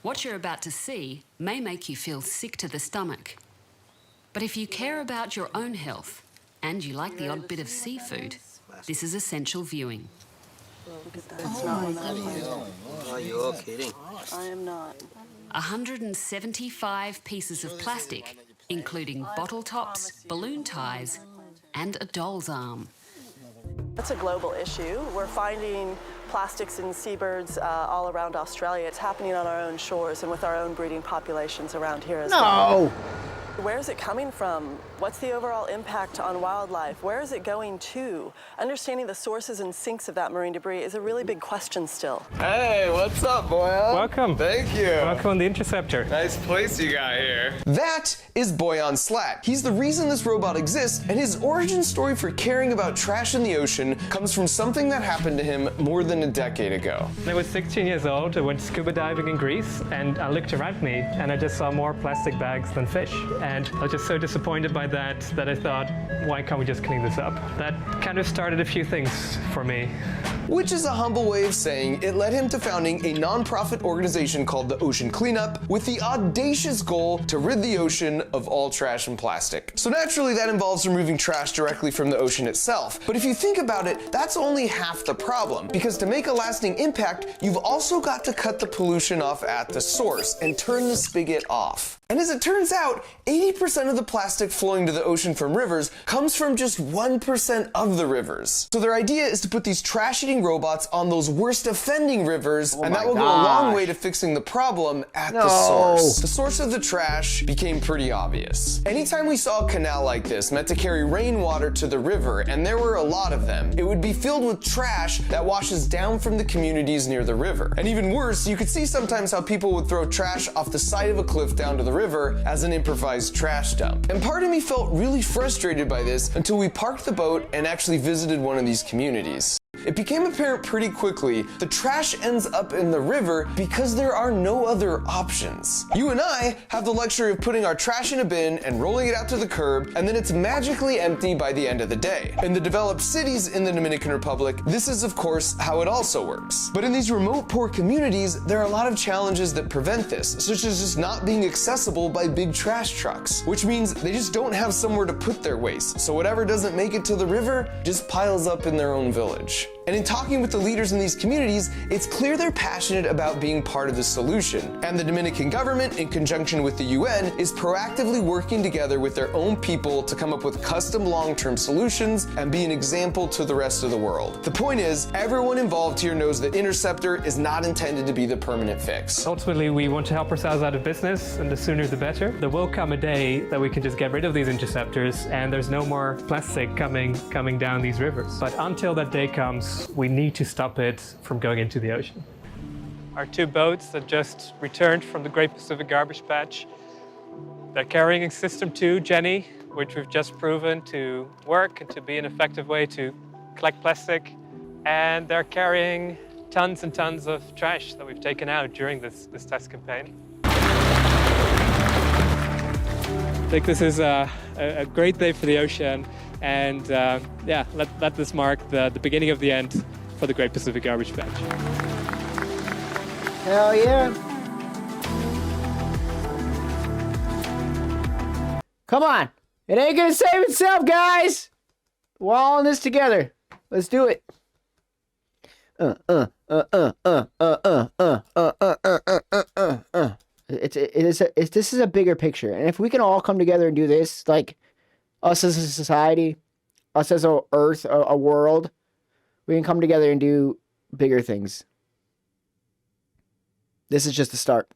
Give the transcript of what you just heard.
What you're about to see may make you feel sick to the stomach. But if you care about your own health and you like the odd bit of seafood, this is essential viewing. Look at that. It's not one that Oh, you're kidding. I am not. 175 pieces of plastic, including bottle tops, balloon ties, and a doll's arm. That's a global issue. We're finding plastics in seabirds all around Australia. It's happening on our own shores and with our own breeding populations around here as well. Where is it coming from? What's the overall impact on wildlife? Where is it going to? Understanding the sources and sinks of that marine debris is a really big question still. Hey, what's up, Boyan? Welcome. Thank you. Welcome on the Interceptor. Nice place you got here. That is Boyan Slat. He's the reason this robot exists, and his origin story for caring about trash in the ocean comes from something that happened to him more than a decade ago. I was 16 years old. I went scuba diving in Greece, and I looked around me, and I just saw more plastic bags than fish. And I was just so disappointed by that I thought, why can't we just clean this up? That kind of started a few things for me. Which is a humble way of saying it led him to founding a non-profit organization called the Ocean Cleanup with the audacious goal to rid the ocean of all trash and plastic. So naturally that involves removing trash directly from the ocean itself. But if you think about it, that's only half the problem, because to make a lasting impact, you've also got to cut the pollution off at the source and turn the spigot off. And as it turns out, 80% of the plastic flowing to the ocean from rivers comes from just 1% of the rivers. So their idea is to put these trash-eating robots on those worst offending rivers, and that will go a long way to fixing the problem at the source. The source of the trash became pretty obvious. Anytime we saw a canal like this meant to carry rainwater to the river, and there were a lot of them, it would be filled with trash that washes down from the communities near the river. And even worse, you could see sometimes how people would throw trash off the side of a cliff down to the river as an improvised trash dump. And part of me felt really frustrated by this until we parked the boat and actually visited one of these communities. It became apparent pretty quickly the trash ends up in the river because there are no other options. You and I have the luxury of putting our trash in a bin and rolling it out to the curb, and then it's magically empty by the end of the day. In the developed cities in the Dominican Republic, this is of course how it also works. But in these remote poor communities, there are a lot of challenges that prevent this, such as just not being accessible by big trash trucks, which means they just don't have somewhere to put their waste. So whatever doesn't make it to the river just piles up in their own village. And in talking with the leaders in these communities, it's clear they're passionate about being part of the solution. And the Dominican government, in conjunction with the UN, is proactively working together with their own people to come up with custom long-term solutions and be an example to the rest of the world. The point is, everyone involved here knows that Interceptor is not intended to be the permanent fix. Ultimately, we want to help ourselves out of business, and the sooner the better. There will come a day that we can just get rid of these interceptors, and there's no more plastic coming down these rivers. But until that day comes, we need to stop it from going into the ocean. Our two boats that just returned from the Great Pacific Garbage Patch, they're carrying System 2, Jenny, which we've just proven to work and to be an effective way to collect plastic. And they're carrying tons and tons of trash that we've taken out during this test campaign. I think this is a great day for the ocean, and yeah, let this mark the beginning of the end for the Great Pacific Garbage Patch. Hell yeah. Come on. It ain't gonna save itself, guys. We're all in this together. Let's do it. This is a bigger picture, and if we can all come together and do this, like us as a society, us as a Earth, a world, we can come together and do bigger things. This is just the start.